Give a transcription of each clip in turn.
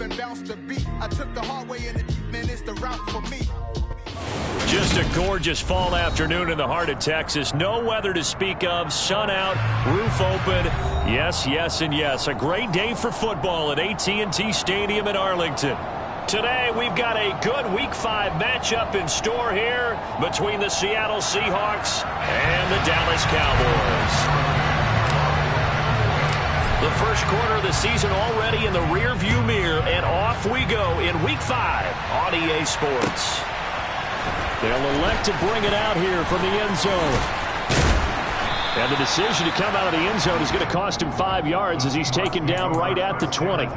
move and bounce the beat. I took the hard way in the deep, man, it's the route for me. Just a gorgeous fall afternoon in the heart of Texas. No weather to speak of. Sun out, roof open. Yes, yes, and yes. A great day for football at AT&T Stadium in Arlington. Today, we've got a good Week 5 matchup in store here between the Seattle Seahawks and the Dallas Cowboys. The first quarter of the season already in the rearview mirror, and off we go in Week 5 on EA Sports. They'll elect to bring it out here from the end zone. And the decision to come out of the end zone is going to cost him 5 yards as he's taken down right at the 20.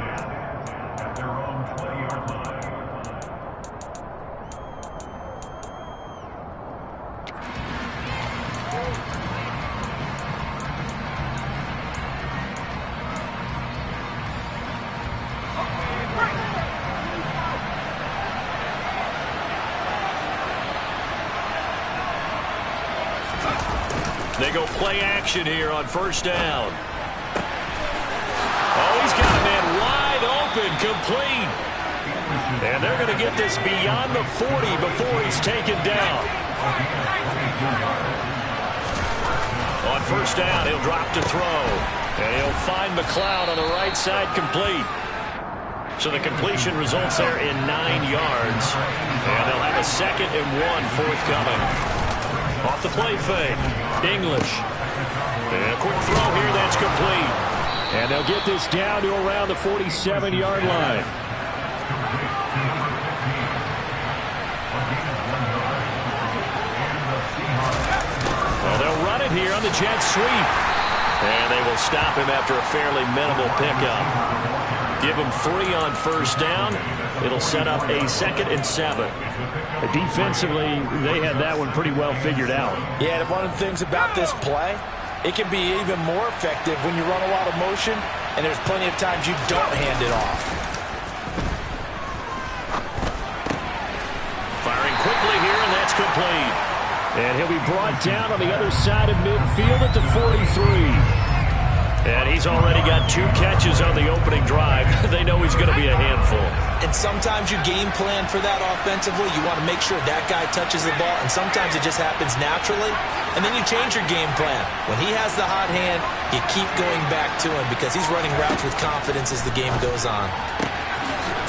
They go play action here on first down. Oh, he's got a man wide open, complete. And they're going to get this beyond the 40 before he's taken down. On first down, he'll drop to throw. And he'll find McLeod on the right side, complete. So the completion results there in 9 yards. And they'll have a 2nd and 1 forthcoming. Off the play fake. English. And a quick throw here, that's complete. And they'll get this down to around the 47-yard line. Well, they'll run it here on the jet sweep. And they will stop him after a fairly minimal pickup. Give him 3 on first down. It'll set up a 2nd and 7. Defensively, they had that one pretty well figured out. Yeah, and one of the things about this play, it can be even more effective when you run a lot of motion, and there's plenty of times you don't hand it off. Firing quickly here, and that's complete. And he'll be brought down on the other side of midfield at the 43. And he's already got 2 catches on the opening drive. They know he's going to be a handful. And sometimes you game plan for that offensively. You want to make sure that guy touches the ball, and sometimes it just happens naturally. And then you change your game plan. When he has the hot hand, you keep going back to him because he's running routes with confidence as the game goes on.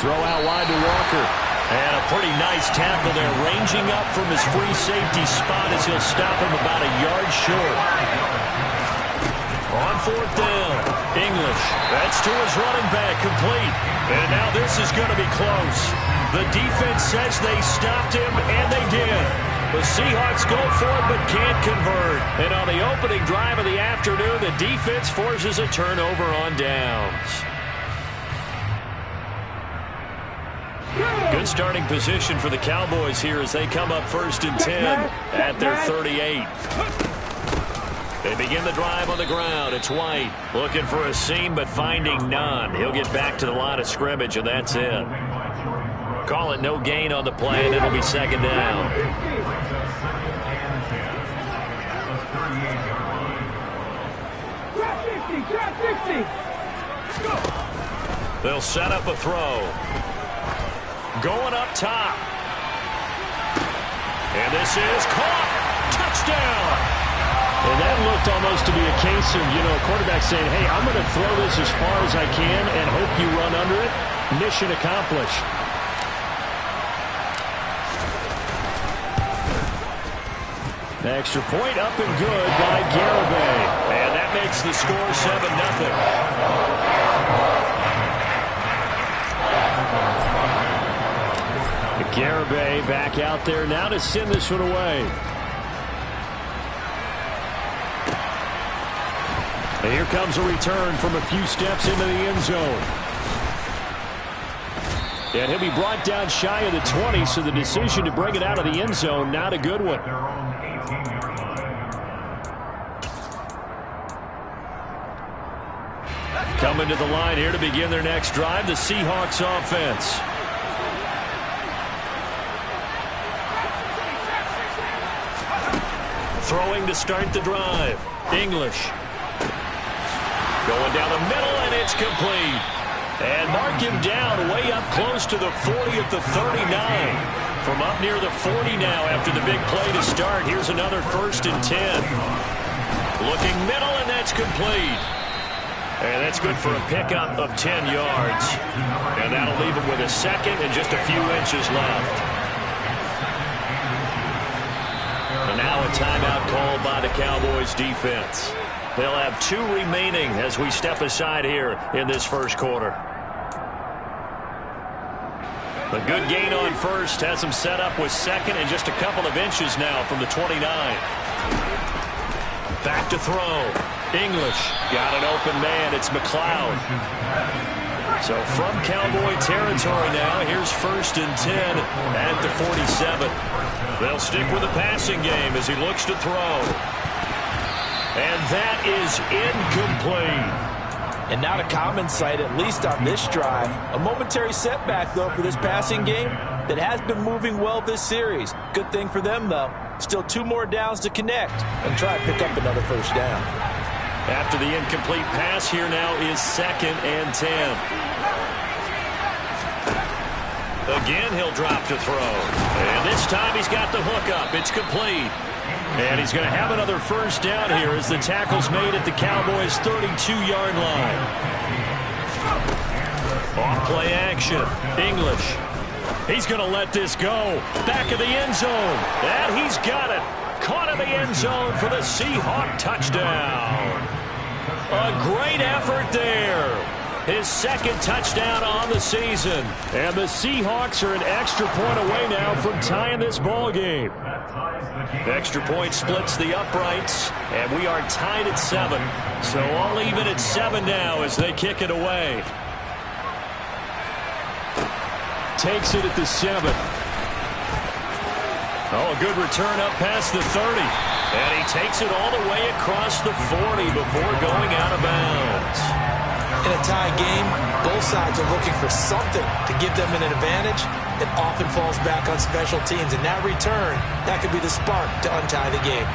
Throw out wide to Walker. And a pretty nice tackle there, ranging up from his free safety spot as he'll stop him about a yard short. On fourth down, English. That's to his running back, complete. And now this is going to be close. The defense says they stopped him, and they did. The Seahawks go for it but can't convert. And on the opening drive of the afternoon, the defense forces a turnover on downs. Good starting position for the Cowboys here as they come up 1st and 10 at their 38. They begin the drive on the ground. It's White looking for a seam but finding none. He'll get back to the line of scrimmage, and that's it. Call it no gain on the play, and it'll be 2nd down. They'll set up a throw. Going up top. And this is caught. Touchdown. And that looked almost to be a case of, a quarterback saying, hey, I'm going to throw this as far as I can and hope you run under it. Mission accomplished. Extra point up and good by Garibay. And that makes the score 7-0. Garibay back out there now to send this one away. And here comes a return from a few steps into the end zone. And he'll be brought down shy of the 20, so the decision to bring it out of the end zone, not a good one. Coming to the line here to begin their next drive, the Seahawks offense. Throwing to start the drive. English. Going down the middle, and it's complete. And mark him down way up close to the 40 at the 39. From up near the 40 now after the big play to start. Here's another 1st and 10. Looking middle, and that's complete. And that's good for a pickup of 10 yards. And that'll leave him with a second and just a few inches left. And now a timeout called by the Cowboys defense. They'll have 2 remaining as we step aside here in this first quarter. A good gain on first has him set up with second and just a couple of inches now from the 29. Back to throw. English got an open man. It's McLeod. So from Cowboy territory now, here's 1st and 10 at the 47. They'll stick with the passing game as he looks to throw. And that is incomplete. And not a common sight, at least on this drive. A momentary setback, though, for this passing game that has been moving well this series. Good thing for them, though. Still 2 more downs to connect and try to pick up another 1st down. After the incomplete pass, here now is 2nd and 10. Again, he'll drop to throw. And this time he's got the hook up. It's complete. And he's going to have another 1st down here as the tackle's made at the Cowboys' 32-yard line. Off-play action. English. He's going to let this go. Back of the end zone. And he's got it. Caught in the end zone for the Seahawk touchdown. A great effort there. His 2nd touchdown on the season. And the Seahawks are an extra point away now from tying this ball game. Extra point splits the uprights, and we are tied at 7. So all even at 7 now as they kick it away. Takes it at the 7. Oh, a good return up past the 30. And he takes it all the way across the 40 before going out of bounds. In a tie game, both sides are looking for something to give them an advantage. It often falls back on special teams, and that return, that could be the spark to untie the game.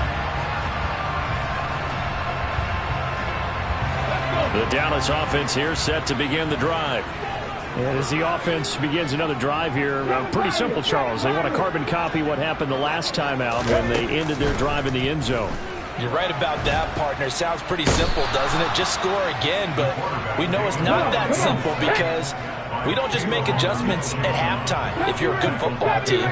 The Dallas offense here set to begin the drive. And as the offense begins another drive here, pretty simple, Charles. They want to carbon copy what happened the last time out when they ended their drive in the end zone. You're right about that, partner. Sounds pretty simple, doesn't it? Just score again, but we know it's not that simple because we don't just make adjustments at halftime if you're a good football team.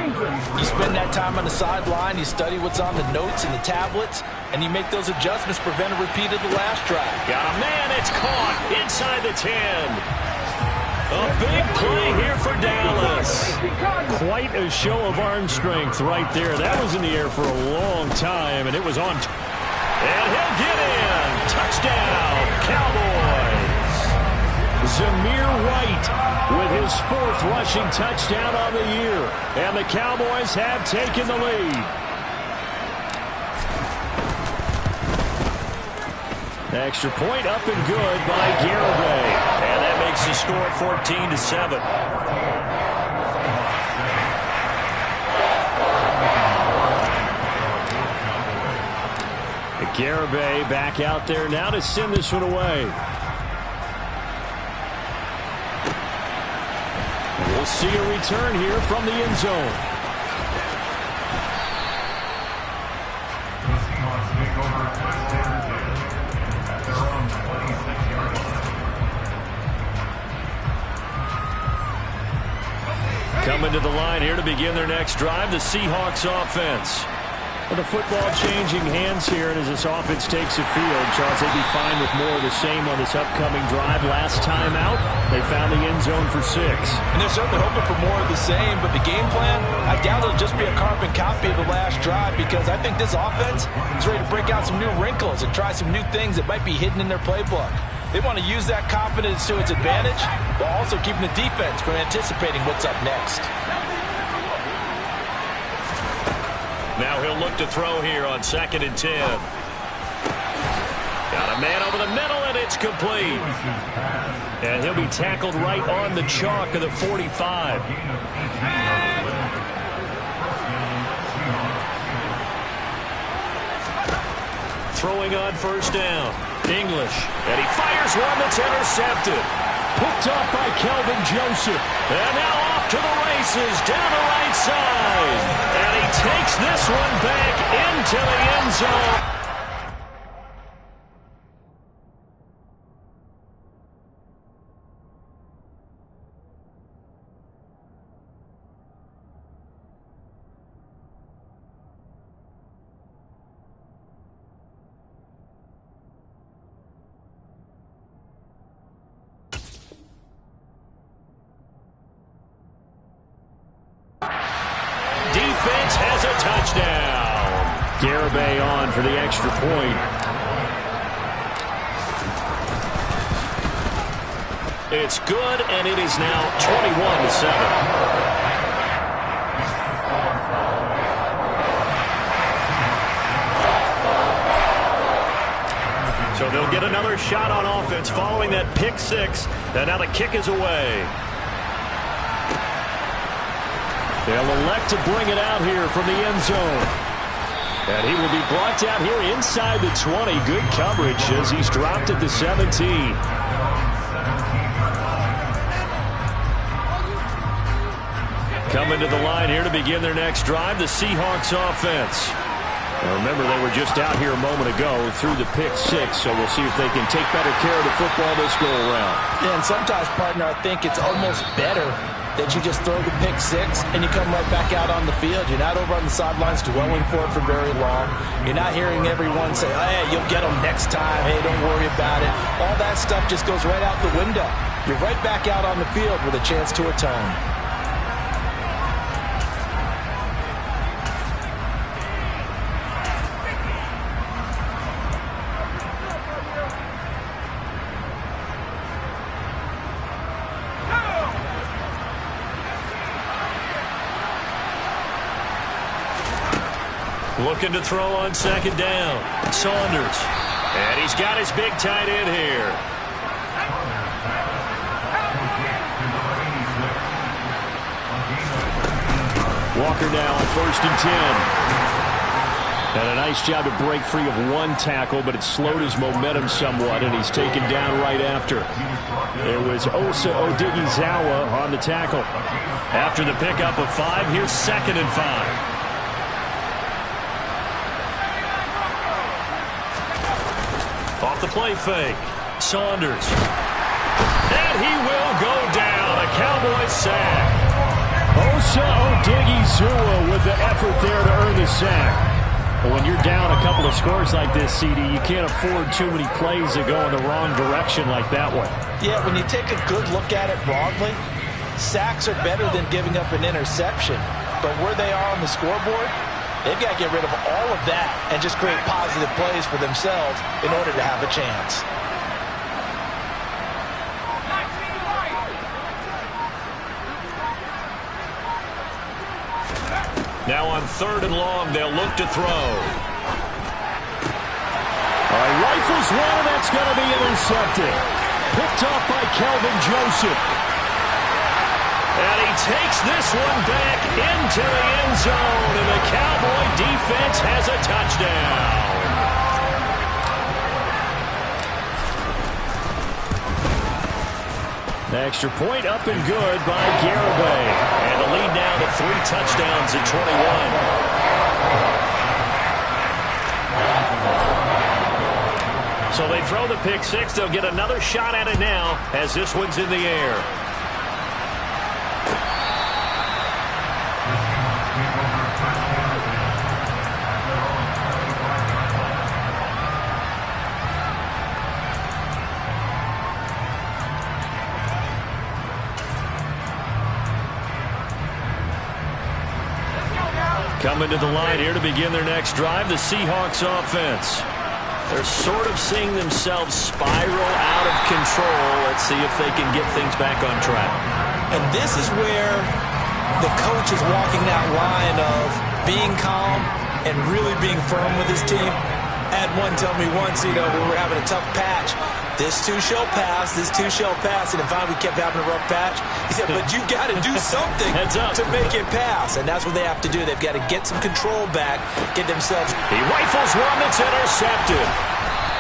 You spend that time on the sideline, you study what's on the notes and the tablets, and you make those adjustments, prevent a repeat of the last drive. Got a man, it's caught inside the 10. A big play here for Dallas. Quite a show of arm strength right there. That was in the air for a long time, and it was on. And he'll get in. Touchdown, Cowboys. Zamir White with his 4th rushing touchdown on the year. And the Cowboys have taken the lead. Extra point up and good by Garibay. And that makes the score 14-7. Garibay back out there now to send this one away. We'll see a return here from the end zone. Coming to the line here to begin their next drive, the Seahawks offense. Well, the football changing hands here, and as this offense takes the field, Charles, they'd be fine with more of the same on this upcoming drive. Last time out, they found the end zone for 6. And they're certainly hoping for more of the same, but the game plan, I doubt it'll just be a carbon copy of the last drive because I think this offense is ready to break out some new wrinkles and try some new things that might be hidden in their playbook. They want to use that confidence to its advantage while also keeping the defense from anticipating what's up next. Now he'll look to throw here on 2nd and 10. Got a man over the middle, and it's complete. And he'll be tackled right on the chalk of the 45. Throwing on 1st down. English. And he fires one that's intercepted. Picked off by Kelvin Joseph. And now off to the races down the right side. And he takes this one back into the end zone. Defense has a touchdown. Garibay on for the extra point. It's good, and it is now 21-7. So they'll get another shot on offense following that pick six. And now the kick is away. They'll elect to bring it out here from the end zone. And he will be brought down here inside the 20. Good coverage as he's dropped at the 17. Coming to the line here to begin their next drive, the Seahawks offense. Now remember, they were just out here a moment ago through the pick six, so we'll see if they can take better care of the football this go-around. Yeah, and sometimes, partner, I think it's almost better that you just throw the pick six and you come right back out on the field. You're not over on the sidelines dwelling for it for very long. You're not hearing everyone say, hey, you'll get them next time. Hey, don't worry about it. All that stuff just goes right out the window. You're right back out on the field with a chance to atone. Looking to throw on second down. Saunders. And he's got his big tight end here. Walker now on 1st and 10. And a nice job to break free of one tackle, but it slowed his momentum somewhat, and he's taken down right after. It was Osa Odighizuwa on the tackle. After the pickup of 5, here's 2nd and 5. Off the play fake. Saunders. And he will go down. A Cowboys sack. Osa Odighizuwa with the effort there to earn the sack. But when you're down a couple of scores like this, CD, you can't afford too many plays that go in the wrong direction like that one. Yeah, when you take a good look at it broadly, sacks are better than giving up an interception. But where they are on the scoreboard, they've got to get rid of all of that and just create positive plays for themselves in order to have a chance. Now on 3rd and long, they'll look to throw. Rifles one, and that's going to be intercepted. Picked off by Kelvin Joseph. And he takes this one back into the end zone, and the Cowboy defense has a touchdown. The extra point up and good by Garibay. And the lead now to 3 touchdowns at 21. So they throw the pick six. They'll get another shot at it now as this one's in the air. Coming to the line here to begin their next drive, the Seahawks offense. They're sort of seeing themselves spiral out of control. Let's see if they can get things back on track. And this is where the coach is walking that line of being calm and really being firm with his team. I had one tell me once, when we were having a tough patch, this too shall pass, this too shall pass. And finally we kept having a rough patch. He said, but you got to do something to make it pass. And that's what they have to do. They've got to get some control back, get themselves. He rifles one that's intercepted.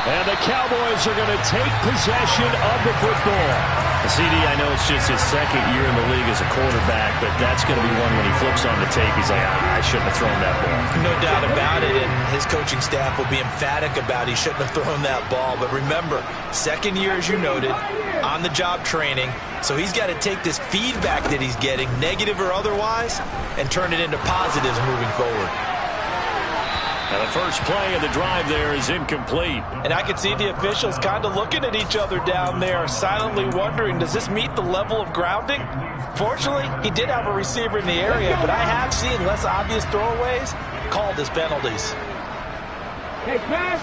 And the Cowboys are going to take possession of the football. CD, I know it's just his second year in the league as a quarterback, but that's going to be one when he flips on the tape, he's like, I shouldn't have thrown that ball. No doubt about it, and his coaching staff will be emphatic about he shouldn't have thrown that ball. But remember, second year, as you noted, on-the-job training, so he's got to take this feedback that he's getting, negative or otherwise, and turn it into positives moving forward. Now the first play of the drive there is incomplete. And I can see the officials kind of looking at each other down there, silently wondering, does this meet the level of grounding? Fortunately, he did have a receiver in the area, but I have seen less obvious throwaways called as penalties. Hey, pass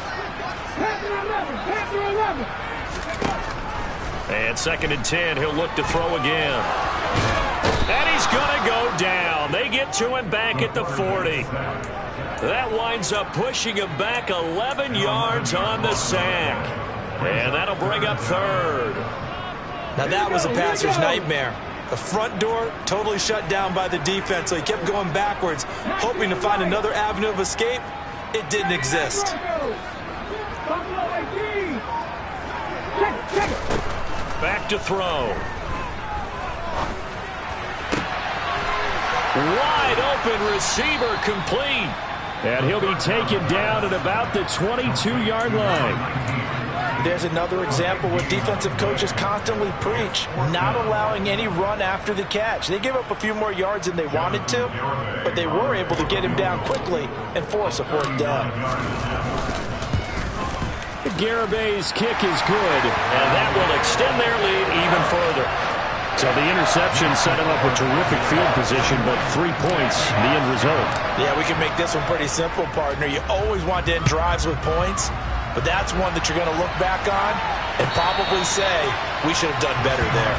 or 11. And 2nd and 10, he'll look to throw again. And he's going to go down. They get to him back at the 40. That winds up pushing him back 11 yards on the sack. And that'll bring up 3rd. Now that was a passer's nightmare. The front door totally shut down by the defense, so he kept going backwards, hoping to find another avenue of escape. It didn't exist. Back to throw. Wide open receiver complete. And he'll be taken down at about the 22-yard line. There's another example where defensive coaches constantly preach, not allowing any run after the catch. They gave up a few more yards than they wanted to, but they were able to get him down quickly and force a 4th down. Garabay's kick is good, and that will extend their lead even further. So the interception set him up with terrific field position, but 3 points, the end result. Yeah, we can make this one pretty simple, partner. You always want to end drives with points, but that's one that you're going to look back on and probably say, we should have done better there.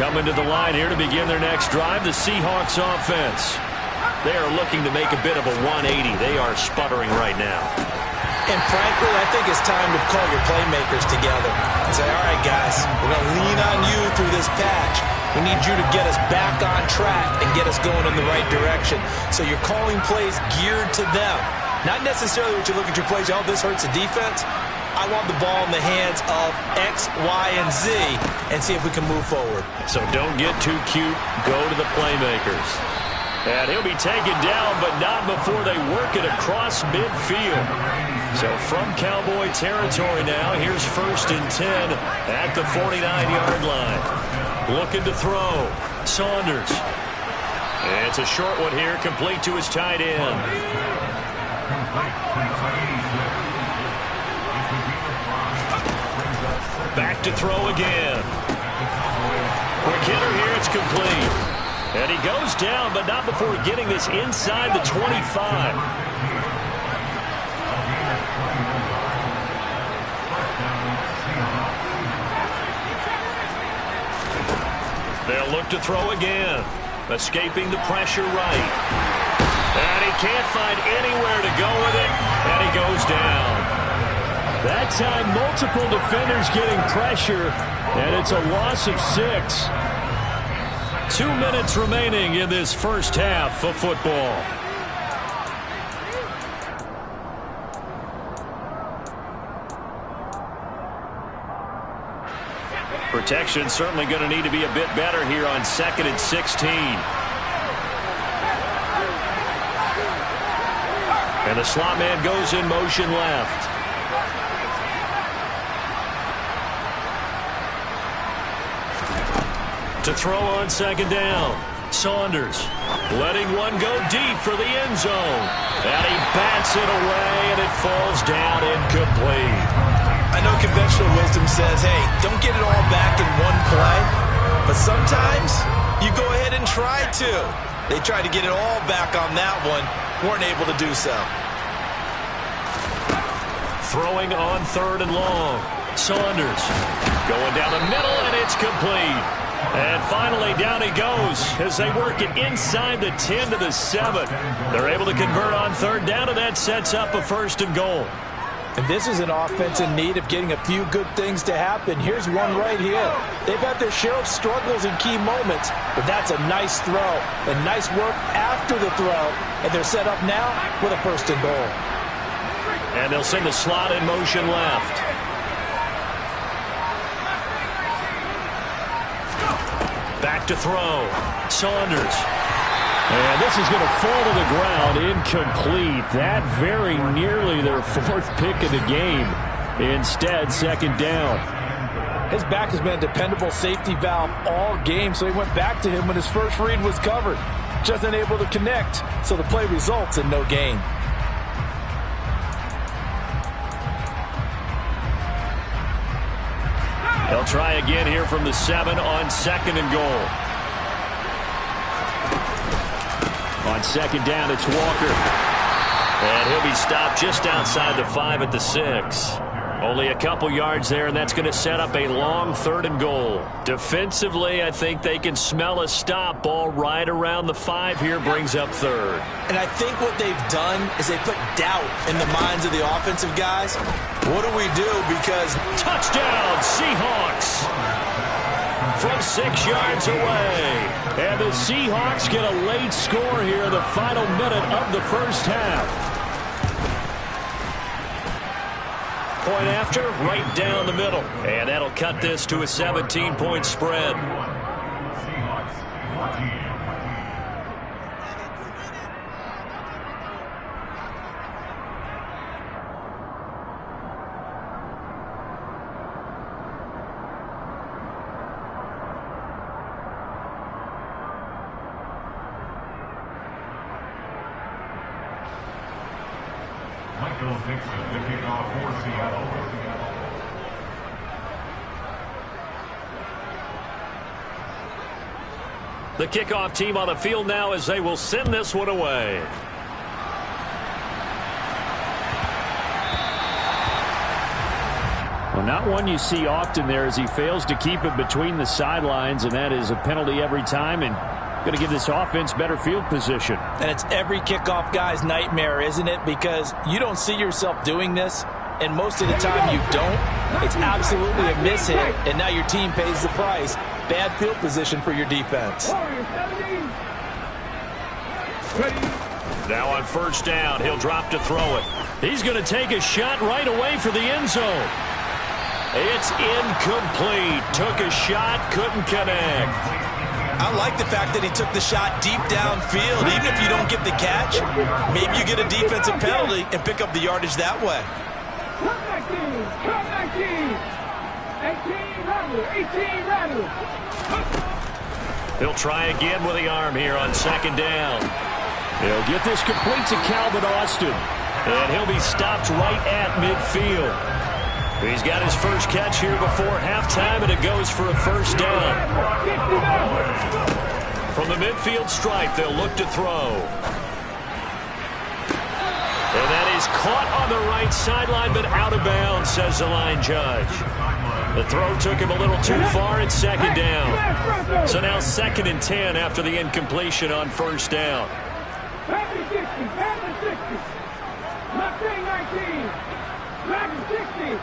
Coming to the line here to begin their next drive, the Seahawks offense. They are looking to make a bit of a 180. They are sputtering right now. And frankly, I think it's time to call your playmakers together and say, all right, guys, we're going to lean on you through this patch. We need you to get us back on track and get us going in the right direction. So you're calling plays geared to them. Not necessarily what you look at your plays, oh, this hurts the defense. I want the ball in the hands of X, Y, and Z and see if we can move forward. So don't get too cute. Go to the playmakers. And he'll be taken down, but not before they work it across midfield. So from Cowboy territory now, here's 1st and 10 at the 49-yard line. Looking to throw. Saunders. And it's a short one here, complete to his tight end. Back to throw again. Quick hitter here, it's complete. And he goes down, but not before getting this inside the 25. They'll look to throw again. Escaping the pressure right. And he can't find anywhere to go with it, and he goes down. That time, multiple defenders getting pressure, and it's a loss of 6. 2 minutes remaining in this first half of football. Protection certainly going to need to be a bit better here on 2nd and 16. And the slot man goes in motion left. To throw on 2nd down. Saunders letting one go deep for the end zone. And he bats it away, and it falls down incomplete. I know conventional wisdom says, hey, don't get it all back in one play. But sometimes you go ahead and try to. They tried to get it all back on that one. Weren't able to do so. Throwing on 3rd and long. Saunders going down the middle, and it's complete. And finally, down he goes as they work it inside the 10 to the 7. They're able to convert on 3rd down, and that sets up a 1st and goal. And this is an offense in need of getting a few good things to happen. Here's one right here. They've had their share of struggles in key moments, but that's a nice throw and nice work after the throw. And they're set up now with a 1st and goal. And they'll send the slot in motion left. Back to throw. Saunders. And this is going to fall to the ground, incomplete. That very nearly their 4th pick of the game. Instead, 2nd down. His back has been a dependable safety valve all game, so he went back to him when his first read was covered. Just unable to connect, so the play results in no gain. They'll try again here from the 7 on 2nd and goal. On 2nd down, it's Walker. And he'll be stopped just outside the 5 at the 6. Only a couple yards there, and that's going to set up a long 3rd and goal. Defensively, I think they can smell a stop. Ball right around the 5 here brings up 3rd. And I think what they've done is they put doubt in the minds of the offensive guys. What do we do? Because touchdown, Seahawks! From 6 yards away. And the Seahawks get a late score here in the final minute of the 1st half. Point after, right down the middle. And that'll cut this to a 17-point spread. The kickoff team on the field now as they will send this one away. Well, not one you see often there as he fails to keep it between the sidelines, and that is a penalty every time and going to give this offense better field position. And it's every kickoff guy's nightmare, isn't it? Because you don't see yourself doing this, and most of the time you don't. It's absolutely a mishit, and now your team pays the price. Bad field position for your defense. Now on 1st down, he'll drop to throw it. He's going to take a shot right away for the end zone. It's incomplete. Took a shot, couldn't connect. I like the fact that he took the shot deep downfield. Even if you don't get the catch, maybe you get a defensive penalty and pick up the yardage that way. Come back in. Come back in. 18 rattle. 18 rattle. He'll try again with the arm here on 2nd down. He'll get this complete to Calvin Austin. And he'll be stopped right at midfield. He's got his first catch here before halftime, and it goes for a 1st down. From the midfield stripe, they'll look to throw. And that is caught on the right sideline, but out of bounds, says the line judge. The throw took him a little too far at 2nd down. So now 2nd and 10 after the incompletion on 1st down. Back to 60. Back to 60. Not 19. Back to 60.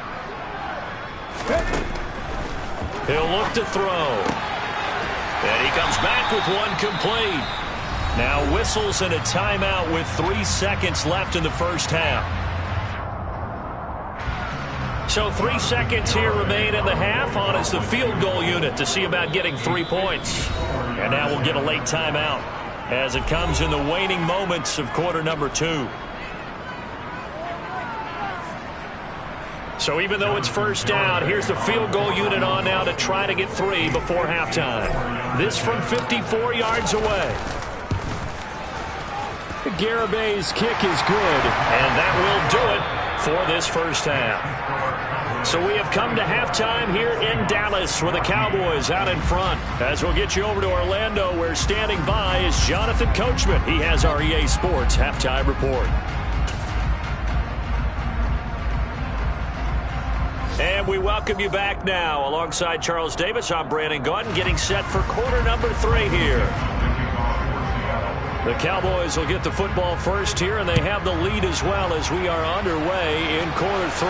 He'll look to throw. And he comes back with one complete. Now whistles and a timeout with 3 seconds left in the 1st half. So 3 seconds here remain in the half on as the field goal unit to see about getting 3 points. And now we'll get a late timeout as it comes in the waning moments of quarter number 2. So even though it's 1st down, here's the field goal unit on now to try to get 3 before halftime. This from 54 yards away. Garabay's kick is good. And that will do it for this 1st half. So we have come to halftime here in Dallas with the Cowboys out in front. As we'll get you over to Orlando, where standing by is Jonathan Coachman. He has our EA Sports halftime report. And we welcome you back now. Alongside Charles Davis, I'm Brandon Gautin, getting set for quarter number 3 here. The Cowboys will get the football first here, and they have the lead as well as we are underway in quarter 3.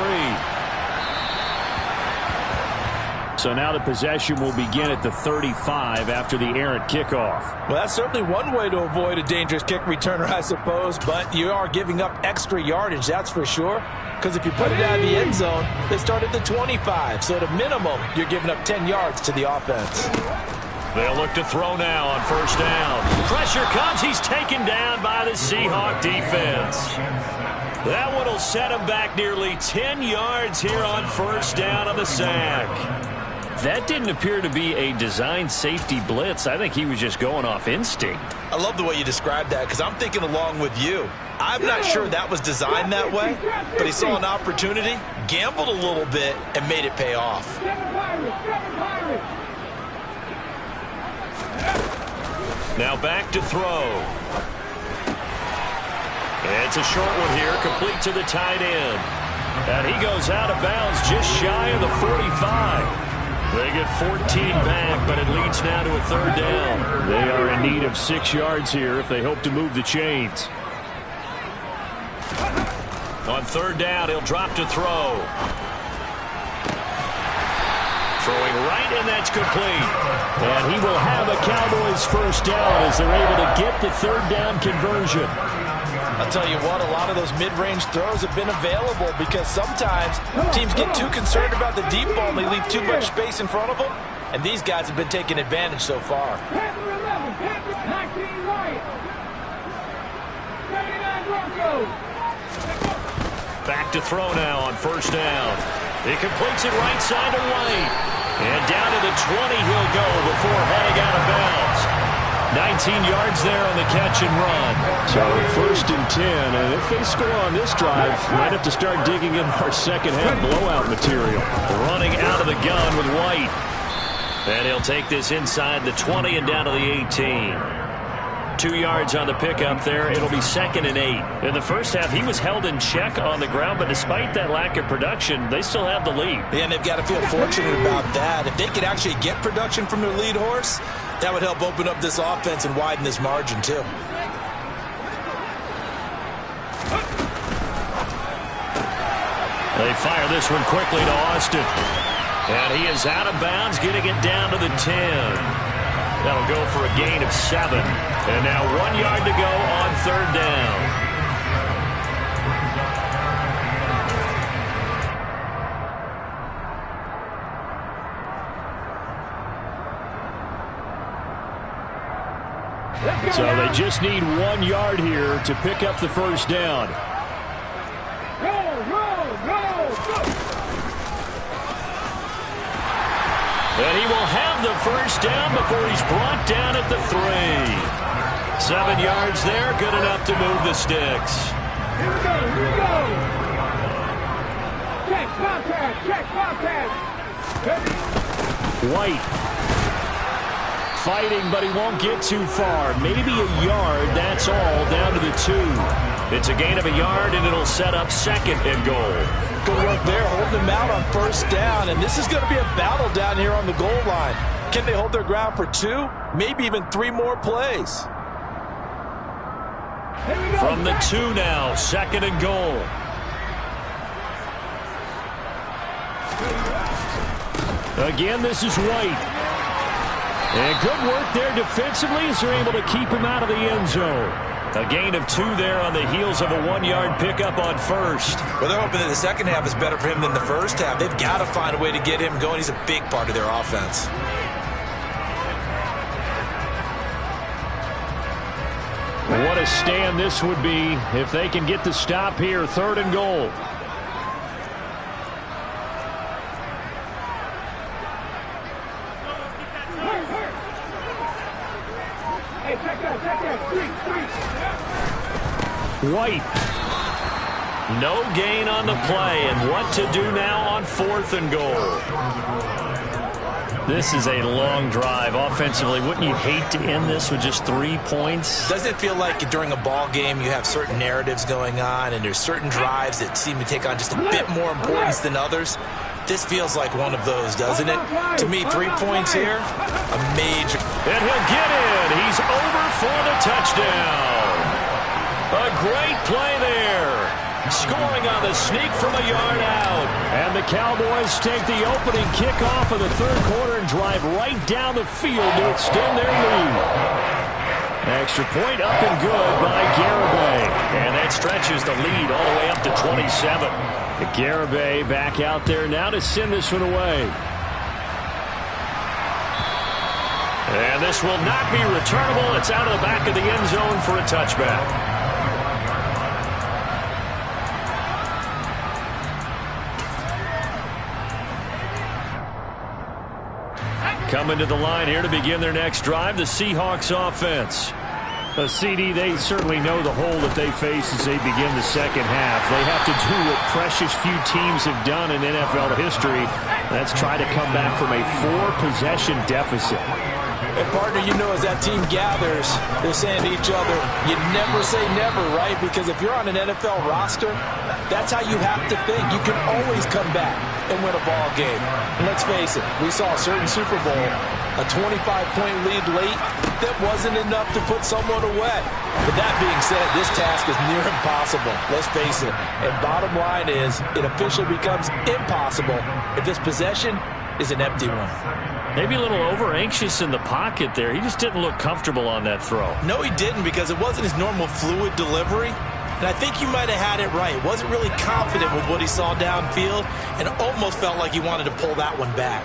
So now the possession will begin at the 35 after the errant kickoff. Well, that's certainly one way to avoid a dangerous kick returner, I suppose, but you are giving up extra yardage, that's for sure. Because if you put it out of the end zone, they start at the 25. So at a minimum, you're giving up 10 yards to the offense. They'll look to throw now on first down. Pressure comes. He's taken down by the Seahawk defense. That one will set him back nearly 10 yards here on first down on the sack. That didn't appear to be a designed safety blitz. I think he was just going off instinct. I love the way you described that because I'm thinking along with you. I'm not sure that was designed that way, but he saw an opportunity, gambled a little bit, and made it pay off. Now back to throw. It's a short one here, complete to the tight end. And he goes out of bounds just shy of the 45. They get 14 back, but it leads now to a third down. They are in need of 6 yards here if they hope to move the chains. On third down, he'll drop to throw. Throwing right, and that's complete. And he will have a Cowboys first down as they're able to get the third down conversion. I'll tell you what, a lot of those mid-range throws have been available because sometimes teams get too concerned about the deep ball and they leave too much space in front of them. And these guys have been taking advantage so far. Back to throw now on first down. He completes it right side to White. And down to the 20 he'll go before heading out of bounds. 19 yards there on the catch and run. So first and 10, and if they score on this drive, might have to start digging in our second half blowout material. Running out of the gun with White. And he'll take this inside the 20 and down to the 18. 2 yards on the pickup there. It'll be 2nd and 8. In the first half, he was held in check on the ground, but despite that lack of production, they still have the lead. Yeah, and they've got to feel fortunate about that. If they could actually get production from their lead horse, that would help open up this offense and widen this margin, too. They fire this one quickly to Austin. And he is out of bounds, getting it down to the 10. That'll go for a gain of 7. And now 1 yard to go on third down. So they just need 1 yard here to pick up the first down. And he will have the first down before he's brought down at the 3. 7 yards there, good enough to move the sticks. Here we go. Check, Bobcat. White fighting, but he won't get too far. Maybe a yard, that's all, down to the 2. It's a gain of a yard, and it'll set up 2nd and goal. Good work there, holding them out on first down. And this is going to be a battle down here on the goal line. Can they hold their ground for 2, maybe even 3 more plays? From the 2 now, 2nd and goal. Again, this is White. And good work there defensively as they're able to keep him out of the end zone. A gain of 2 there on the heels of a 1 yard pickup on first. Well, they're hoping that the second half is better for him than the first half. They've got to find a way to get him going. He's a big part of their offense. What a stand this would be if they can get the stop here, 3rd and goal. White. No gain on the play, and what to do now on 4th and goal. This is a long drive. Offensively, wouldn't you hate to end this with just 3 points? Doesn't it feel like during a ball game you have certain narratives going on and there's certain drives that seem to take on just a bit more importance than others? This feels like one of those, doesn't it? To me, 3 points here, a major. And he'll get in. He's over for the touchdown. A great play there. Scoring on the sneak from a yard out. And the Cowboys take the opening kickoff of the third quarter and drive right down the field to extend their lead. Extra point up and good by Garibay. And that stretches the lead all the way up to 27. Garibay back out there now to send this one away. And this will not be returnable. It's out of the back of the end zone for a touchback. Coming to the line here to begin their next drive, the Seahawks offense. CD, they certainly know the hole that they face as they begin the second half. They have to do what precious few teams have done in NFL history. That's try to come back from a 4-possession deficit. And partner, you know, as that team gathers, they're saying to each other, you never say never, right? Because if you're on an NFL roster, that's how you have to think. You can always come back and win a ball game. And let's face it, we saw a certain Super Bowl, a 25-point lead late, that wasn't enough to put someone away. But that being said, this task is near impossible. Let's face it. And bottom line is, it officially becomes impossible if this possession is an empty one. Maybe a little over-anxious in the pocket there. He just didn't look comfortable on that throw. No, he didn't, because it wasn't his normal fluid delivery. And I think you might have had it right. Wasn't really confident with what he saw downfield, and almost felt like he wanted to pull that one back.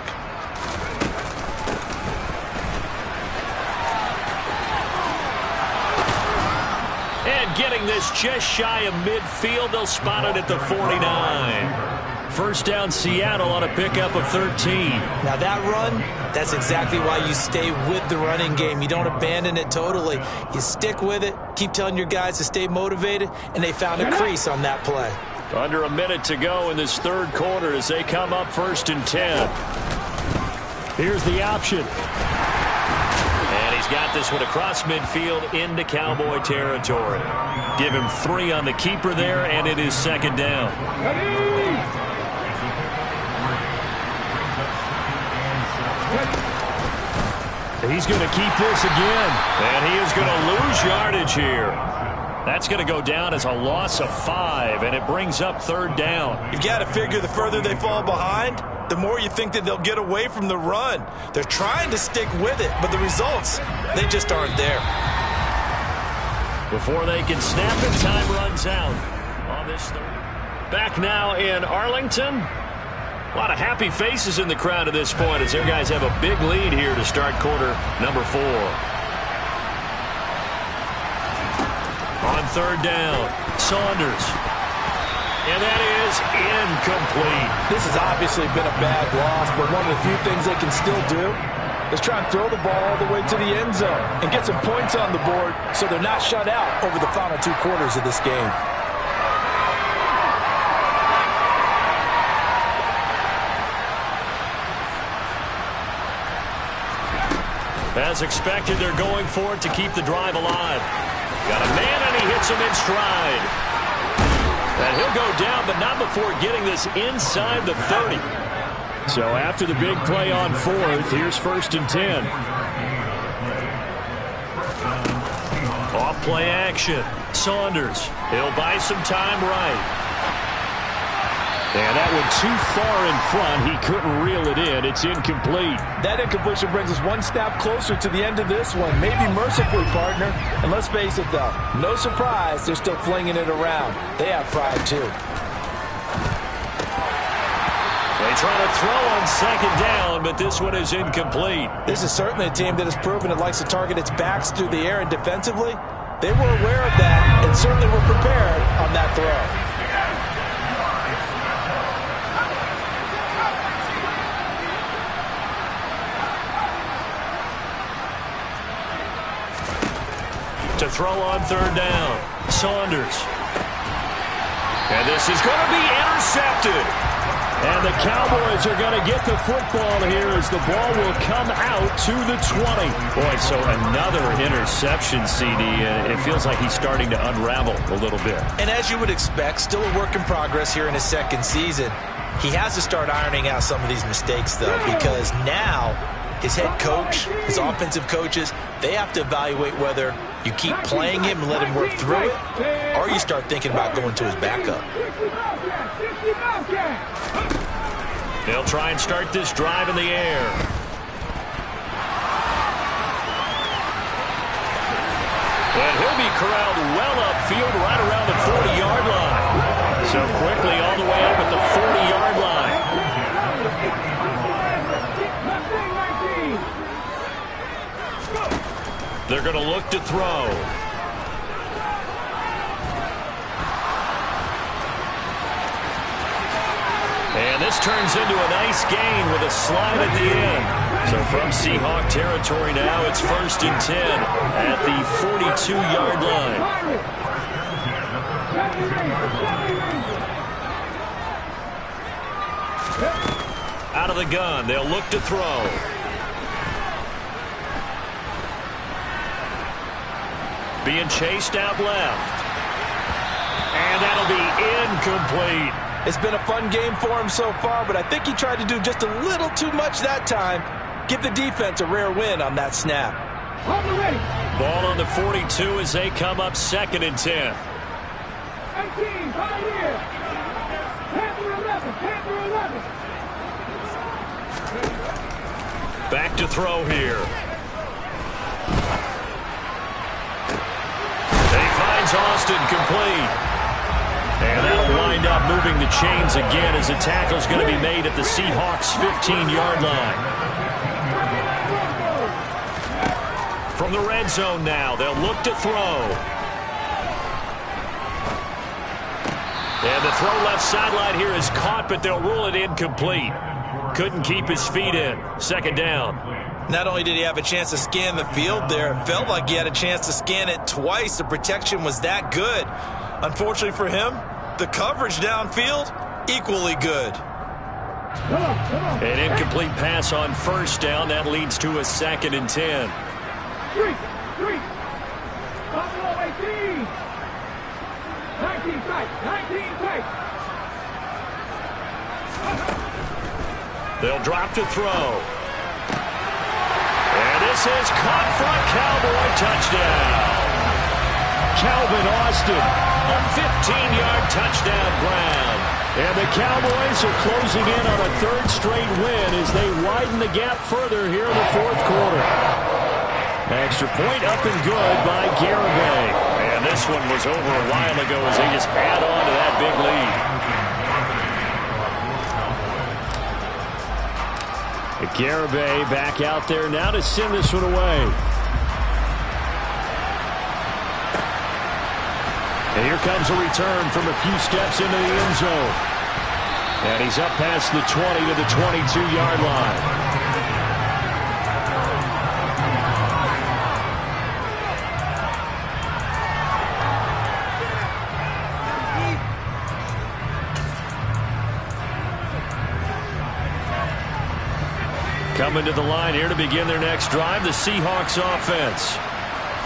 And getting this just shy of midfield, they'll spot it at the 49. First down, Seattle on a pickup of 13. Now that run, that's exactly why you stay with the running game. You don't abandon it totally. You stick with it, keep telling your guys to stay motivated, and they found a crease on that play. Under a minute to go in this third quarter as they come up 1st and 10. Here's the option. And he's got this one across midfield into Cowboy territory. Give him 3 on the keeper there, and it is second down. He's going to keep this again. And he is going to lose yardage here. That's going to go down as a loss of 5, and it brings up third down. You've got to figure the further they fall behind, the more you think that they'll get away from the run. They're trying to stick with it, but the results, they just aren't there. Before they can snap it, time runs out on this third. Back now in Arlington. A lot of happy faces in the crowd at this point as their guys have a big lead here to start quarter number 4. On third down, Saunders. And that is incomplete. This has obviously been a bad loss, but one of the few things they can still do is try and throw the ball all the way to the end zone and get some points on the board so they're not shut out over the final 2 quarters of this game. As expected, they're going for it to keep the drive alive. Got a man, and he hits him in stride. And he'll go down, but not before getting this inside the 30. So after the big play on 4th, here's 1st and 10. Off play action. Saunders. He'll buy some time right. And that one too far in front. He couldn't reel it in. It's incomplete. That incompletion brings us one step closer to the end of this one. Maybe mercifully, partner. And let's face it, though. No surprise, they're still flinging it around. They have pride, too. They try to throw on second down, but this one is incomplete. This is certainly a team that has proven it likes to target its backs through the air, and defensively, they were aware of that and certainly were prepared on that throw. To throw on third down, Saunders. And this is going to be intercepted. And the Cowboys are going to get the football here as the ball will come out to the 20. Boy, so another interception, CD, and it feels like he's starting to unravel a little bit. And as you would expect, still a work in progress here in his second season. He has to start ironing out some of these mistakes, though, because now his head coach, his offensive coaches, they have to evaluate whether you keep playing him and let him work through it, or you start thinking about going to his backup. They'll try and start this drive in the air. And he'll be corralled well upfield right around the 40-yard line. So quickly all the way up at the 40-yard line. They're going to look to throw. And this turns into a nice gain with a slide at the end. So from Seahawk territory now, it's 1st and 10 at the 42-yard line. Out of the gun, they'll look to throw. Being chased out left. And that'll be incomplete. It's been a fun game for him so far, but I think he tried to do just a little too much that time. Give the defense a rare win on that snap. Ball on the 42 as they come up 2nd and 10. 18, right here. Panther 11, Panther 11. Back to throw here. He finds Austin complete. And that'll wind up moving the chains again as the tackle's going to be made at the Seahawks' 15-yard line. From the red zone now, they'll look to throw. And the throw left sideline here is caught, but they'll rule it incomplete. Couldn't keep his feet in. 2nd down. Not only did he have a chance to scan the field there, it felt like he had a chance to scan it twice. The protection was that good. Unfortunately for him, the coverage downfield, equally good. An incomplete pass on 1st down. That leads to a 2nd and 10. Three. Buffalo 18. 19 tight. 19 tight. They'll drop to throw. And this is caught for a Cowboy touchdown. Calvin Austin. A 15-yard touchdown ground. And the Cowboys are closing in on a 3rd straight win as they widen the gap further here in the 4th quarter. Extra point up and good by Garibay. And this one was over a while ago as they just add on to that big lead. Garibay back out there now to send this one away. And here comes a return from a few steps into the end zone. And he's up past the 20 to the 22-yard line. Coming to the line here to begin their next drive, the Seahawks offense.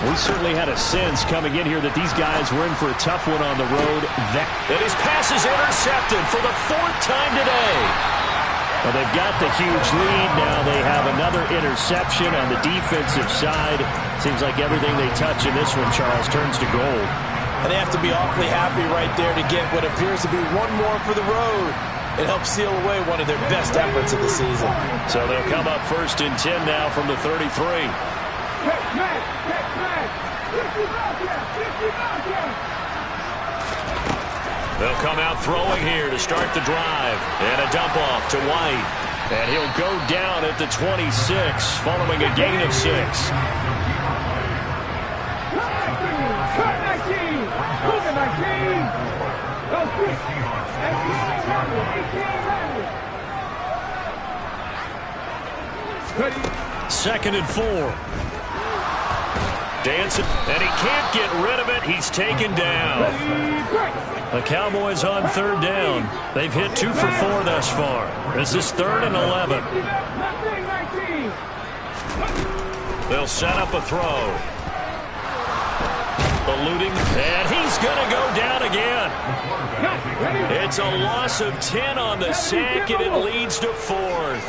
We certainly had a sense coming in here that these guys were in for a tough one on the road. And his pass is intercepted for the 4th time today. Well, they've got the huge lead. Now they have another interception on the defensive side. Seems like everything they touch in this one, Charles, turns to gold. And they have to be awfully happy right there to get what appears to be one more for the road. It helps seal away one of their best efforts of the season. So they'll come up 1st and 10 now from the 33. They'll come out throwing here to start the drive. And a dump off to White. And he'll go down at the 26 following a gain of 6. Second and 4. Dancing, and he can't get rid of it. He's taken down. The Cowboys on 3rd down. They've hit 2 for 4 thus far. This is 3rd and 11. They'll set up a throw. Eluding, and he's going to go down again. It's a loss of 10 on the sack, and it leads to 4th.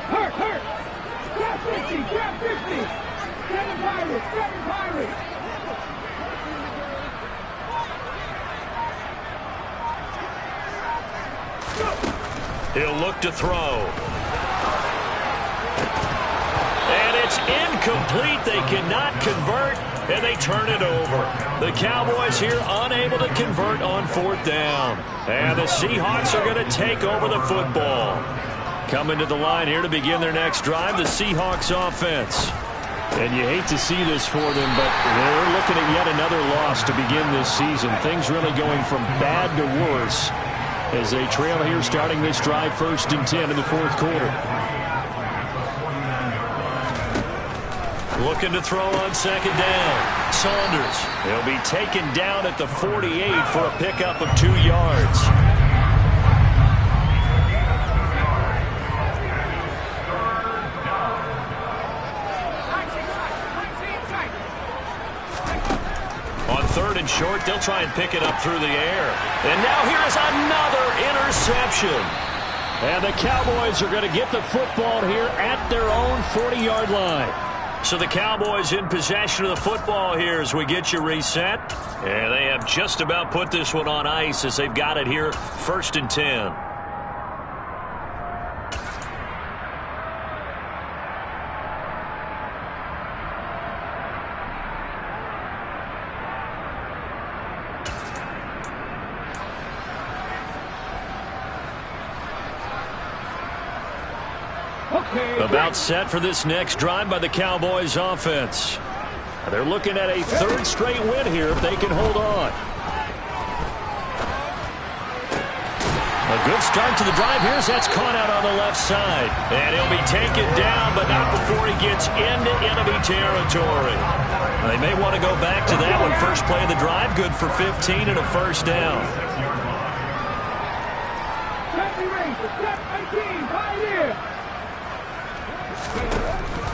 Hurt. Grab 50. 7 Pirates. He'll look to throw. And it's incomplete. They cannot convert, and they turn it over. The Cowboys here unable to convert on 4th down. And the Seahawks are going to take over the football. Coming to the line here to begin their next drive, the Seahawks offense. And you hate to see this for them, but they're looking at yet another loss to begin this season. Things really going from bad to worse as they trail here starting this drive 1st and 10 in the 4th quarter. Looking to throw on 2nd down. Saunders. He'll be taken down at the 48 for a pickup of 2 yards. On 3rd and short, they'll try and pick it up through the air. And now here is another interception. And the Cowboys are going to get the football here at their own 40-yard line. So the Cowboys in possession of the football here as we get you reset. And they have just about put this one on ice as they've got it here 1st and 10. About set for this next drive by the Cowboys offense. They're looking at a 3rd straight win here if they can hold on. A good start to the drive here as that's caught out on the left side. And he'll be taken down, but not before he gets into enemy territory. They may want to go back to that one. First play of the drive, good for 15 and a 1st down.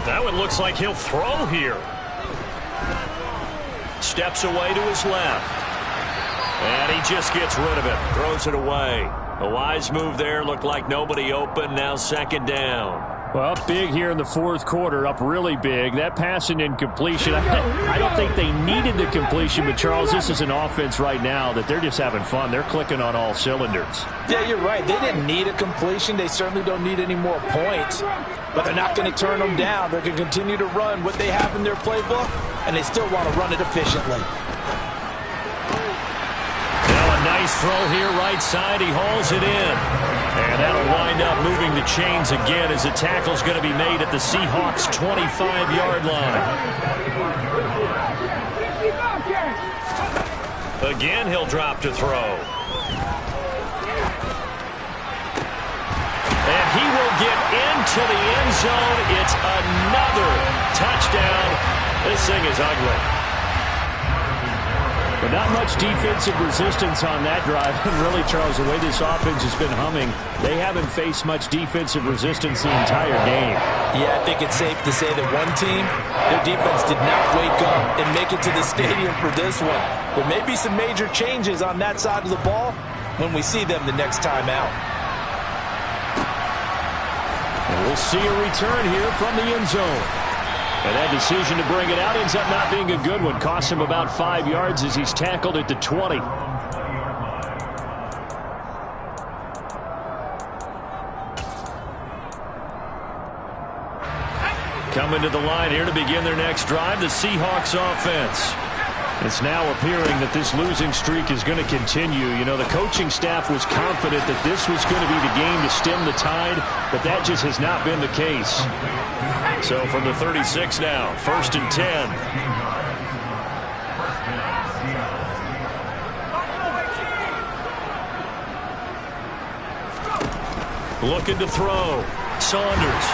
That one looks like he'll throw here. Steps away to his left. And he just gets rid of it. Throws it away. A wise move there. Looked like nobody open. Now 2nd down. Well, big here in the 4th quarter. Up really big. That pass and incompletion. I don't think they needed the completion, but Charles, this is an offense right now that they're just having fun. They're clicking on all cylinders. Yeah, you're right. They didn't need a completion. They certainly don't need any more points. But they're not going to turn them down. They're going to continue to run what they have in their playbook, and they still want to run it efficiently. Now a nice throw here right side. He hauls it in. And that'll wind up moving the chains again as the tackle's going to be made at the Seahawks' 25-yard line. Again, he'll drop to throw. And he will get into the end zone. It's another touchdown. This thing is ugly. But not much defensive resistance on that drive. And really, Charles, the way this offense has been humming, they haven't faced much defensive resistance the entire game. Yeah, I think it's safe to say that one team, their defense did not wake up and make it to the stadium for this one. There may be some major changes on that side of the ball when we see them the next time out. And we'll see a return here from the end zone. And that decision to bring it out ends up not being a good one. Costs him about 5 yards as he's tackled at the 20. Coming to the line here to begin their next drive, the Seahawks offense. It's now appearing that this losing streak is going to continue. You know, the coaching staff was confident that this was going to be the game to stem the tide, but that just has not been the case. So from the 36 now, 1st and 10. Looking to throw. Saunders.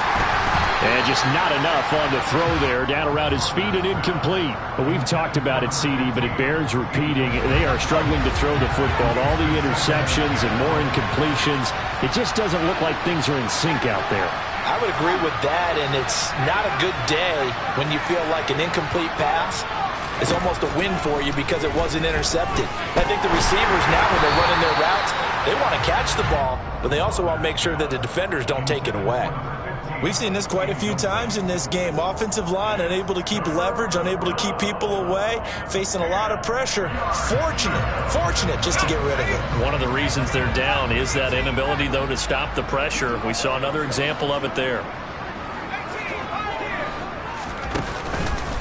And just not enough on the throw there. Down around his feet and incomplete. But we've talked about it, CD, but it bears repeating. They are struggling to throw the football. All the interceptions and more incompletions. It just doesn't look like things are in sync out there. I would agree with that, and it's not a good day when you feel like an incomplete pass is almost a win for you because it wasn't intercepted. I think the receivers now, when they're running their routes, they want to catch the ball, but they also want to make sure that the defenders don't take it away. We've seen this quite a few times in this game. Offensive line unable to keep leverage, unable to keep people away, facing a lot of pressure. Fortunate just to get rid of it. One of the reasons they're down is that inability, though, to stop the pressure. We saw another example of it there.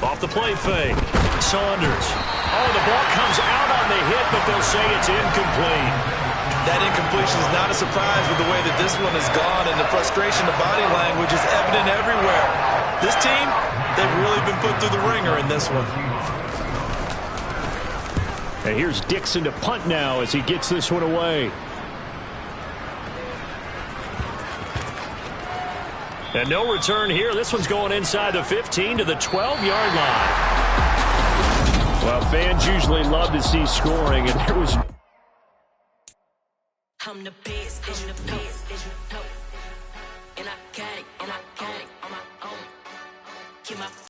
Off the play fake. Saunders. Oh, the ball comes out on the hit, but they'll say it's incomplete. That incompletion is not a surprise with the way that this one has gone, and the frustration, the body language is evident everywhere. This team, they've really been put through the ringer in this one. And here's Dixon to punt now as he gets this one away. And no return here. This one's going inside the 15 to the 12-yard line. Well, fans usually love to see scoring, and there was... I'm the best, as you know, and I can't on my own. Keep my